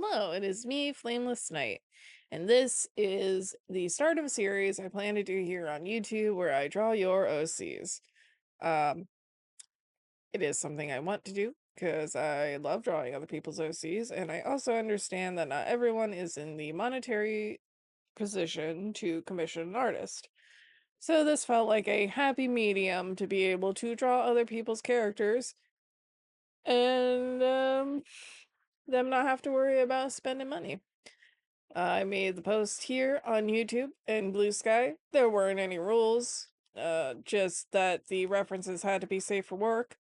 Hello, it is me, FlamelessNight, and this is the start of a series I plan to do here on YouTube where I draw your OCs. Um, it is something I want to do because I love drawing other people's OCs, and I also understand that not everyone is in the monetary position to commission an artist. So this felt like a happy medium to be able to draw other people's characters and them not have to worry about spending money. I made the post here on YouTube and Blue Sky. There weren't any rules, just that the references had to be safe for work.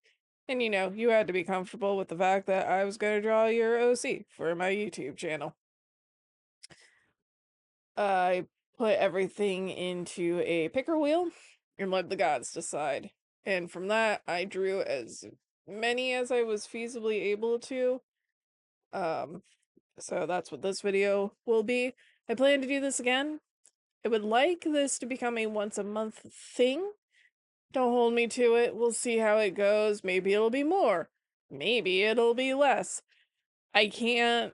And you had to be comfortable with the fact that I was going to draw your OC for my YouTube channel. I put everything into a picker wheel and let the gods decide. And from that, I drew as many as I was feasibly able to. So that's what this video will be. I plan to do this again. I would like this to become a once a month thing. Don't hold me to it. We'll see how it goes. Maybe it'll be more. Maybe it'll be less. I can't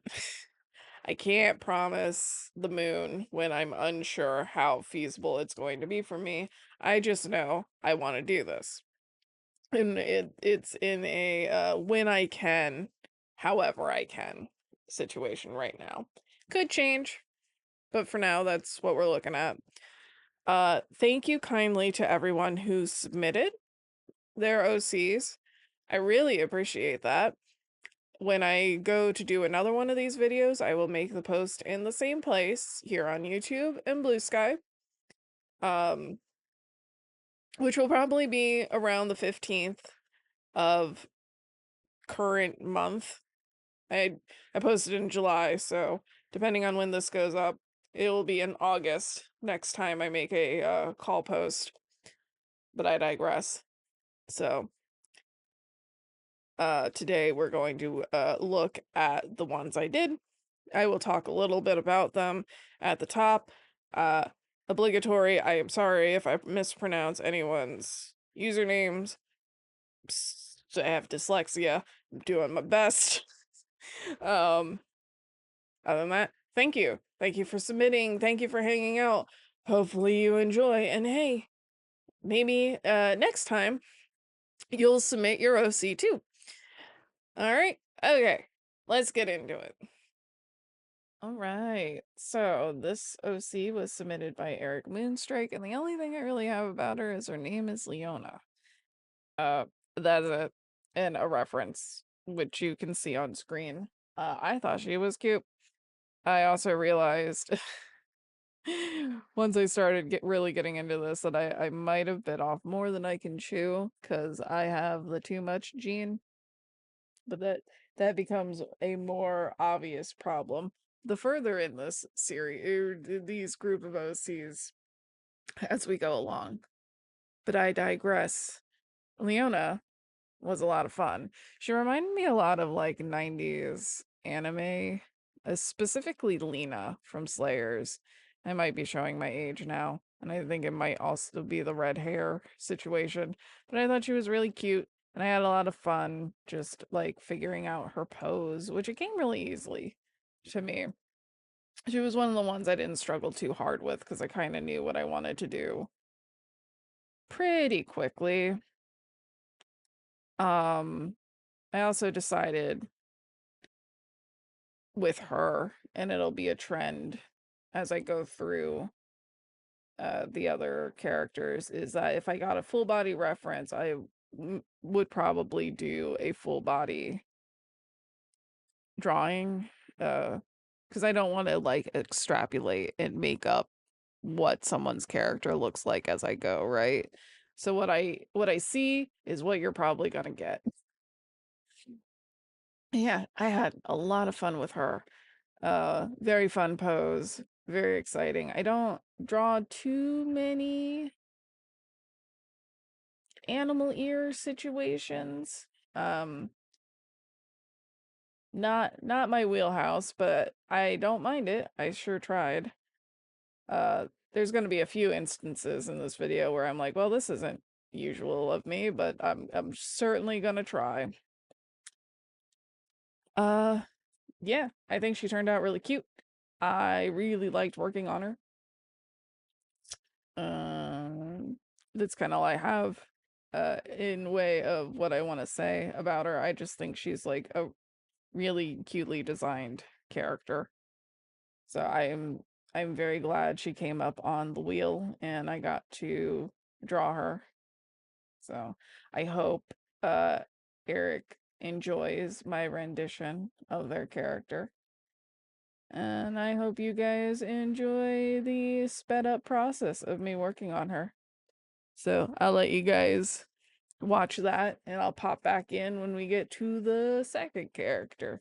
I can't promise the moon when I'm unsure how feasible it's going to be for me. I just know I want to do this. And it's in a when I can, however I can situation right now. Could change, but for now that's what we're looking at. Thank you kindly to everyone who submitted their OCs. I really appreciate that. When I go to do another one of these videos, I will make the post in the same place here on YouTube and Blue Sky. Which will probably be around the 15th of current month. I posted in July, so depending on when this goes up, it will be in August next time I make a call post. But I digress. So today we're going to look at the ones I did. I will talk a little bit about them at the top. Obligatory, I am sorry if I mispronounce anyone's usernames. I have dyslexia. I'm doing my best. Other than that, thank you. Thank you for submitting. Thank you for hanging out. Hopefully you enjoy. And hey, maybe next time you'll submit your OC too. All right. Okay. Let's get into it. All right. So this OC was submitted by EricMoonstrike, and the only thing I really have about her is her name is Leona. That's it. And a reference, which you can see on screen. I thought she was cute. I also realized once I started really getting into this that I might have bit off more than I can chew because I have the too much gene. But that becomes a more obvious problem the further in this series, these group of OCs, as we go along. But I digress. Leona was a lot of fun. She reminded me a lot of like 90s anime, specifically Lena from Slayers. I might be showing my age now, and I think it might also be the red hair situation, but I thought she was really cute, and I had a lot of fun just like figuring out her pose, which it came really easily to me. She was one of the ones I didn't struggle too hard with because I kind of knew what I wanted to do pretty quickly. I also decided with her, and it'll be a trend as I go through the other characters, is that if I got a full body reference, I would probably do a full body drawing, because I don't want to like extrapolate and make up what someone's character looks like as I go, right? So what I see is what you're probably gonna get. Yeah, I had a lot of fun with her. Very fun pose, very exciting. I don't draw too many animal ear situations. Not my wheelhouse, but I don't mind it. I sure tried. There's going to be a few instances in this video where I'm like, well, this isn't usual of me, but I'm certainly going to try. yeah, I think she turned out really cute. I really liked working on her. That's kind of all I have in way of what I want to say about her. I just think she's like a really cutely designed character. So I'm very glad she came up on the wheel and I got to draw her. So I hope Eric enjoys my rendition of their character. And I hope you guys enjoy the sped up process of me working on her. So I'll let you guys watch that and I'll pop back in when we get to the second character.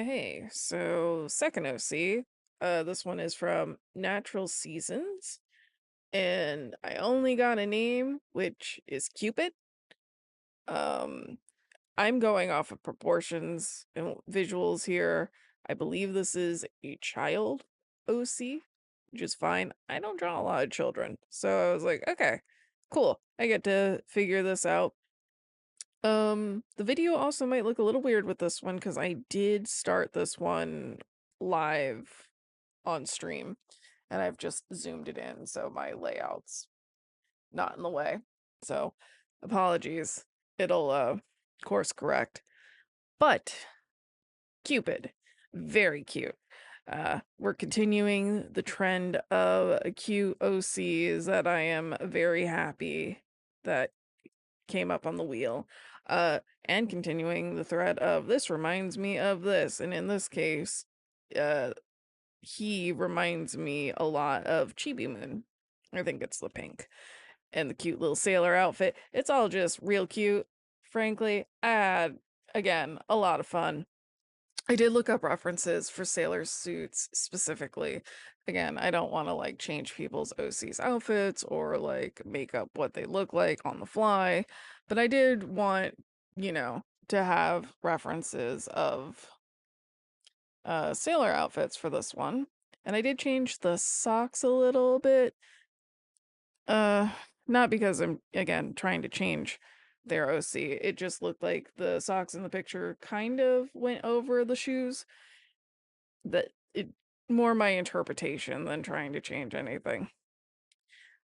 Okay, so second OC. This one is from Natural Seasons, and I only got a name, which is Cupid. Um, I'm going off of proportions and visuals here. I believe this is a child OC, which is fine. I don't draw a lot of children, so I was like, okay, cool. I get to figure this out. The video also might look a little weird with this one because I did start this one live on stream and I've just zoomed it in, so my layout's not in the way. So apologies. It'll course correct. But Cupid, very cute. We're continuing the trend of cute OCs that I am very happy that came up on the wheel. And continuing the thread of this reminds me of this, and in this case, he reminds me a lot of Chibi Moon. I think it's the pink. And the cute little sailor outfit. It's all just real cute. Frankly, I had, again, a lot of fun. I did look up references for sailor suits specifically. Again, I don't want to like change people's OC's outfits or like make up what they look like on the fly, but I did want, to have references of sailor outfits for this one. And I did change the socks a little bit. Not because I'm again trying to change their OC. It just looked like the socks in the picture kind of went over the shoes. That it more my interpretation than trying to change anything.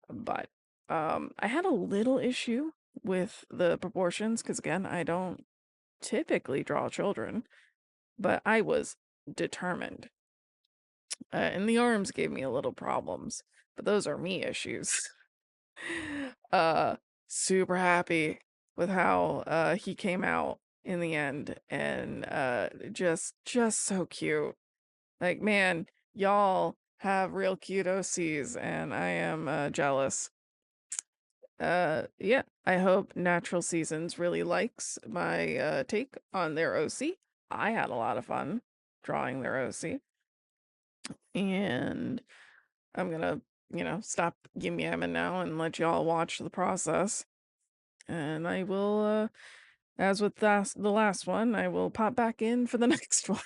But I had a little issue with the proportions because again, I don't typically draw children, but I was determined. And the arms gave me a little problems, but those are me issues. Super happy with how he came out in the end, and just so cute. Like, man, y'all have real cute OCs, and I am jealous. Yeah, I hope Natural Seasons really likes my take on their OC. I had a lot of fun drawing their OC. And I'm gonna, stop yim yamming now and let y'all watch the process. And I will, as with the last one, I will pop back in for the next one.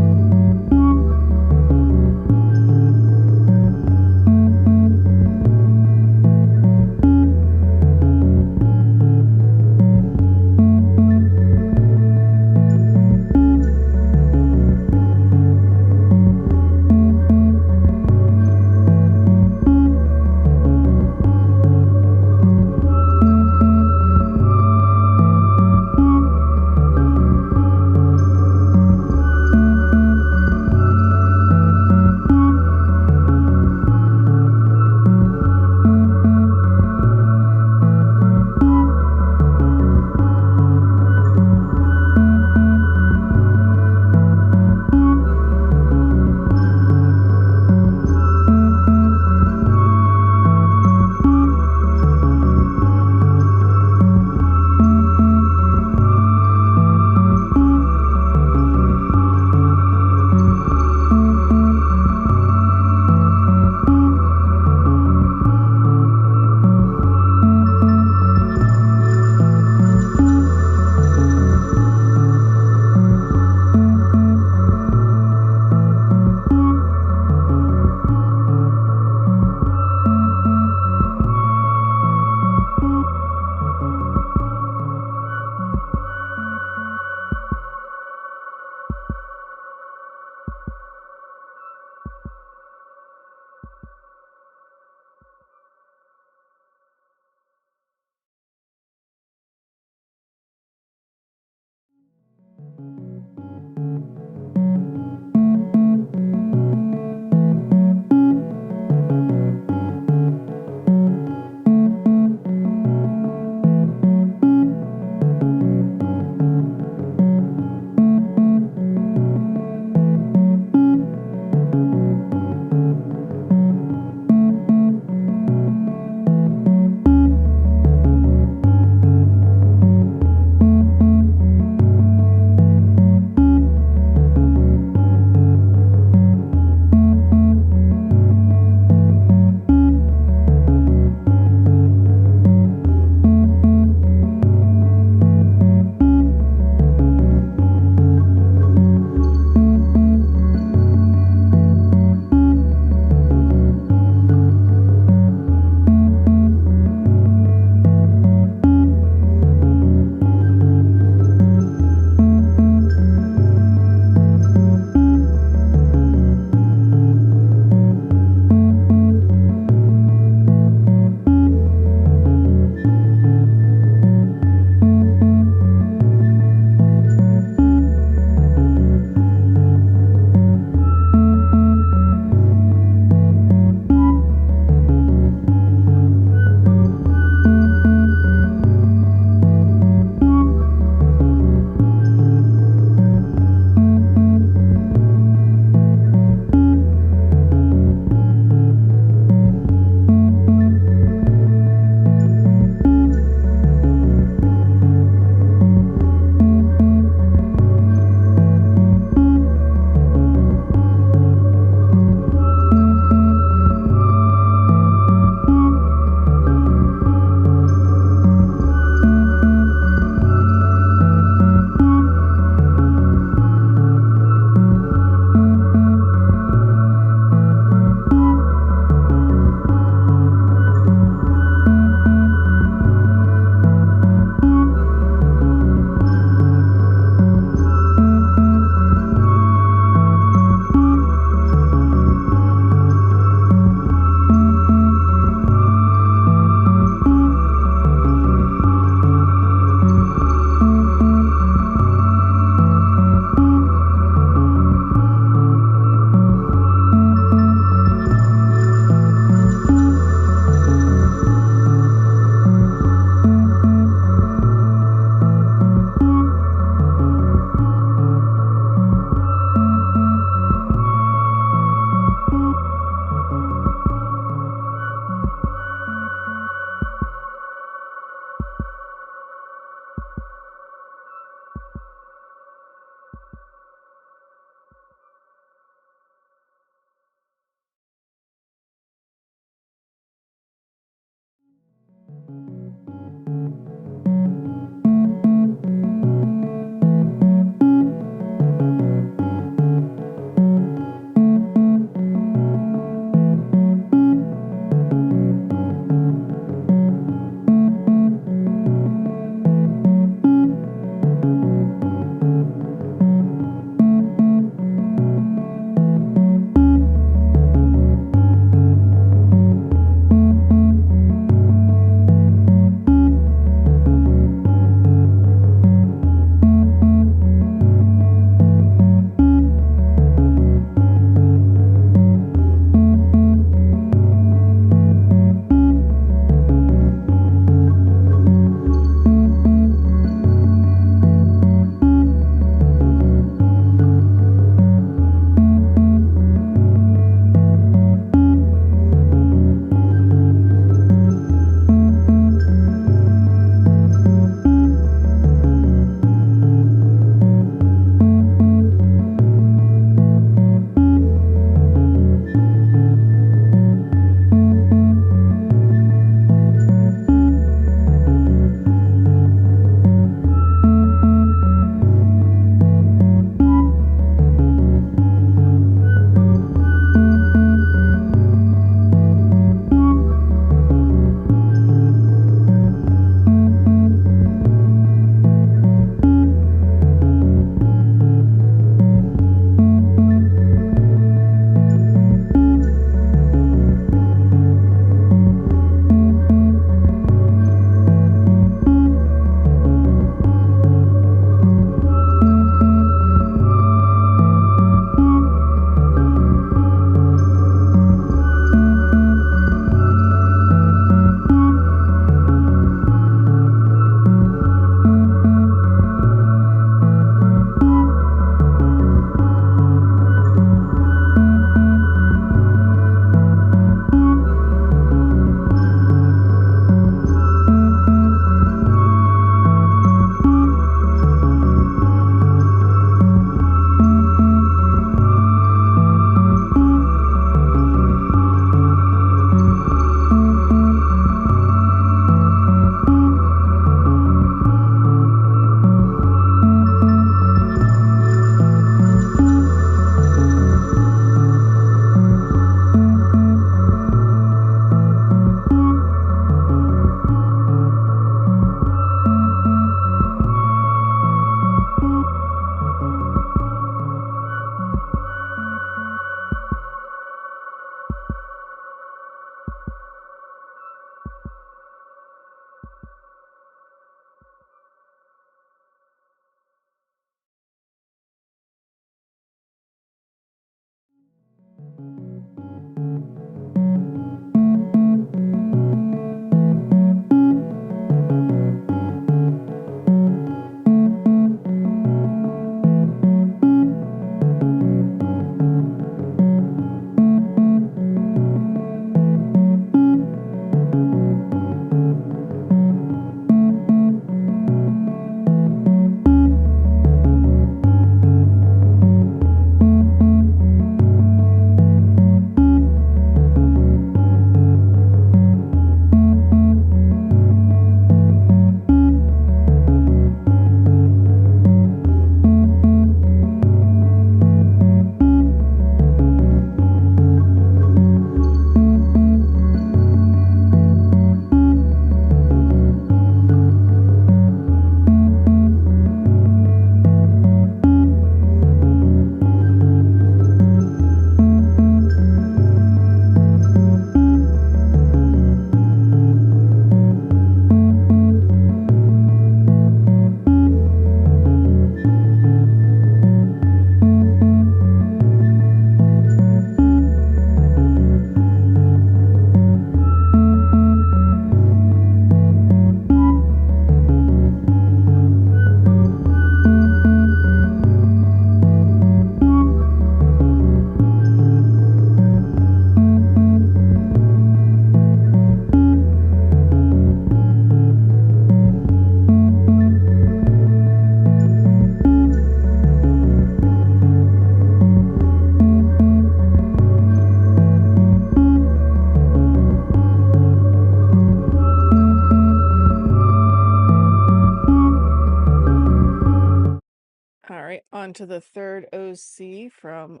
on to the third OC from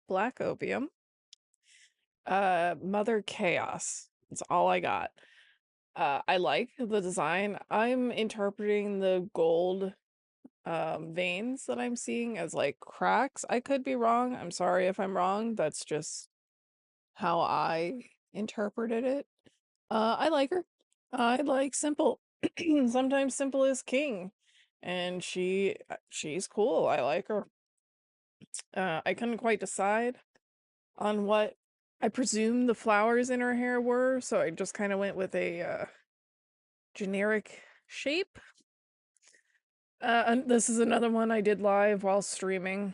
BlackOpium. Mother Chaos. That's all I got. I like the design. I'm interpreting the gold veins that I'm seeing as like cracks. I could be wrong. I'm sorry if I'm wrong. That's just how I interpreted it. I like her. I like simple. Sometimes simple is king. And she's cool. I like her. I couldn't quite decide on what I presume the flowers in her hair were, so I just kind of went with a generic shape. And this is another one I did live while streaming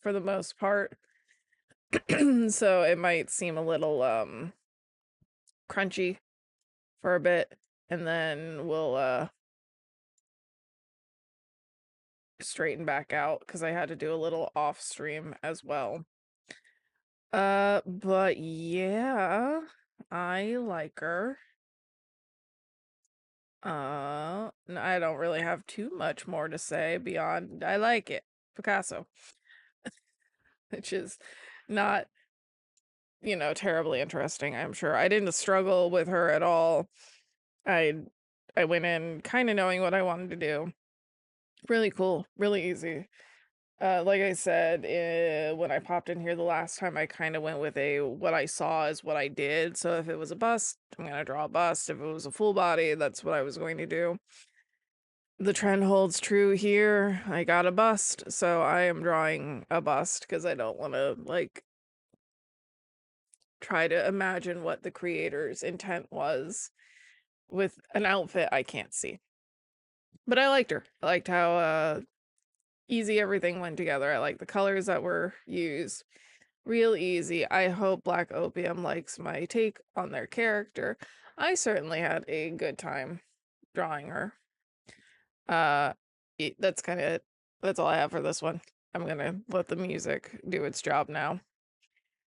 for the most part. So it might seem a little crunchy for a bit, and then we'll straighten back out because I had to do a little off stream as well. But yeah, I like her. I don't really have too much more to say beyond I like it. Picasso. Which is not, terribly interesting, I'm sure. I didn't struggle with her at all. I went in kind of knowing what I wanted to do. Really cool, really easy. Like I said, when I popped in here the last time, I kind of went with what I saw is what I did. So if it was a bust, I'm going to draw a bust. If it was a full body, that's what I was going to do. The trend holds true here. I got a bust, so I am drawing a bust because I don't want to, try to imagine what the creator's intent was with an outfit I can't see. But I liked her. I liked how easy everything went together. I like the colors that were used. Real easy. I hope BlackOpium likes my take on their character. I certainly had a good time drawing her. That's kind of it. That's all I have for this one. I'm gonna let the music do its job now.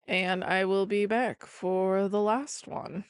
And I will be back for the last one.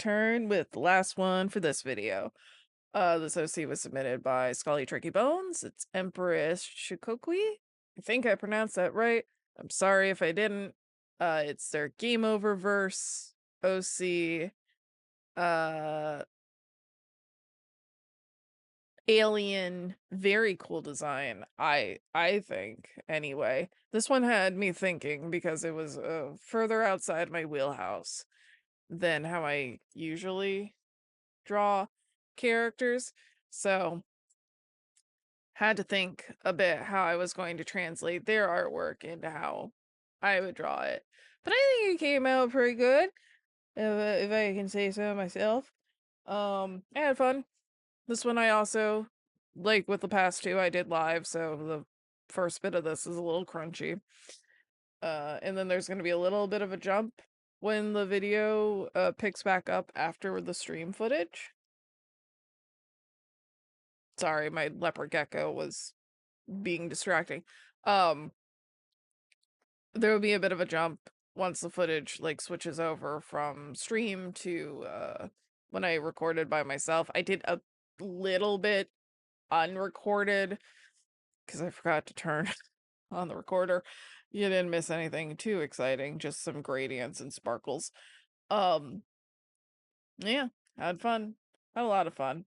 return with the last one for this video. This OC was submitted by SullkyTrickyBonez. It's Empress Shikokui. I think I pronounced that right. I'm sorry if I didn't. It's their Game Over verse OC. Alien, very cool design. I think anyway. This one had me thinking because it was further outside my wheelhouse than how I usually draw characters. So had to think a bit how I was going to translate their artwork into how I would draw it. But I think it came out pretty good, if I can say so myself. I had fun. This one I also, like with the past two, I did live, so the first bit of this is a little crunchy. And then there's going to be a little bit of a jump when the video picks back up after the stream footage. Sorry, my leopard gecko was being distracting. There will be a bit of a jump once the footage like switches over from stream to when I recorded by myself. I did a little bit unrecorded because I forgot to turn on the recorder. You didn't miss anything too exciting, just some gradients and sparkles. Yeah, had fun. Had a lot of fun.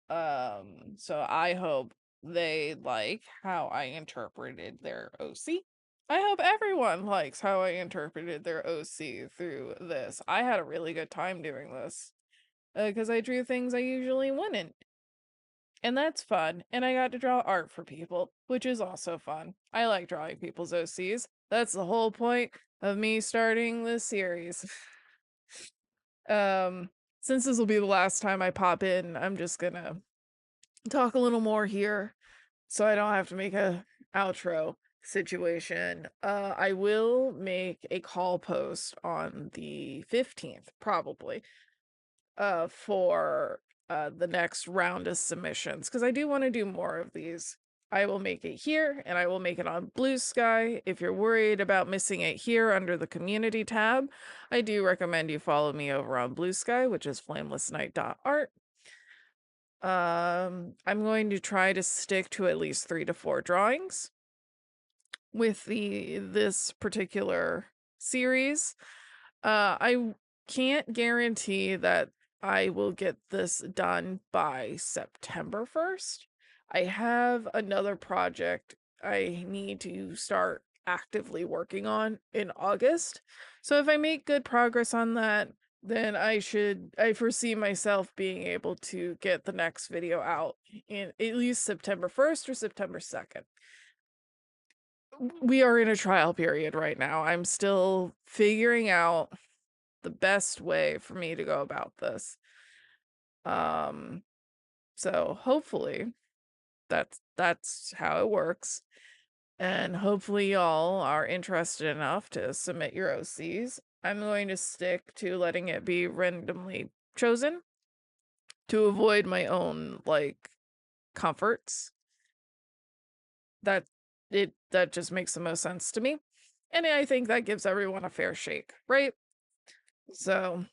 So I hope they like how I interpreted their OC. I hope everyone likes how I interpreted their OC through this. I had a really good time doing this because I drew things I usually wouldn't. And that's fun. And I got to draw art for people, which is also fun. I like drawing people's OCs. That's the whole point of me starting this series. Since this will be the last time I pop in, I'm just gonna talk a little more here so I don't have to make a outro situation. I will make a call post on the 15th, probably, for the next round of submissions, because I do want to do more of these. I will make it here, and I will make it on Blue Sky. If you're worried about missing it here under the community tab, I do recommend you follow me over on Blue Sky, which is FlamelessNight.art. I'm going to try to stick to at least 3 to 4 drawings with this particular series. I can't guarantee that I will get this done by September 1st. I have another project I need to start actively working on in August. So if I make good progress on that, then I foresee myself being able to get the next video out in at least September 1st or September 2nd. We are in a trial period right now. I'm still figuring out the best way for me to go about this. So hopefully that's how it works. And hopefully y'all are interested enough to submit your OCs. I'm going to stick to letting it be randomly chosen to avoid my own like comforts. That just makes the most sense to me. And I think that gives everyone a fair shake, right? So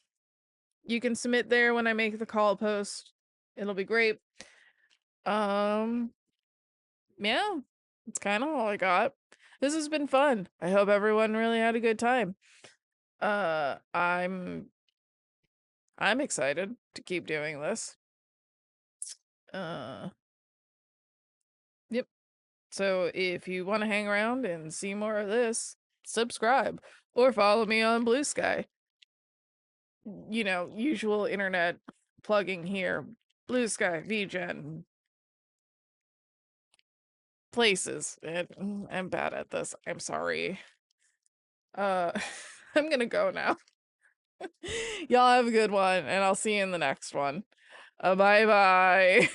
you can submit there when I make the call post. It'll be great. Yeah, it's kind of all I got. This has been fun. I hope everyone really had a good time. I'm excited to keep doing this. Yep. So if you want to hang around and see more of this, subscribe or follow me on Blue Sky. You know, usual internet plugging here. Blue Sky, VGen, places. And I'm bad at this. I'm sorry. I'm gonna go now. Y'all have a good one, and I'll see you in the next one. Bye bye.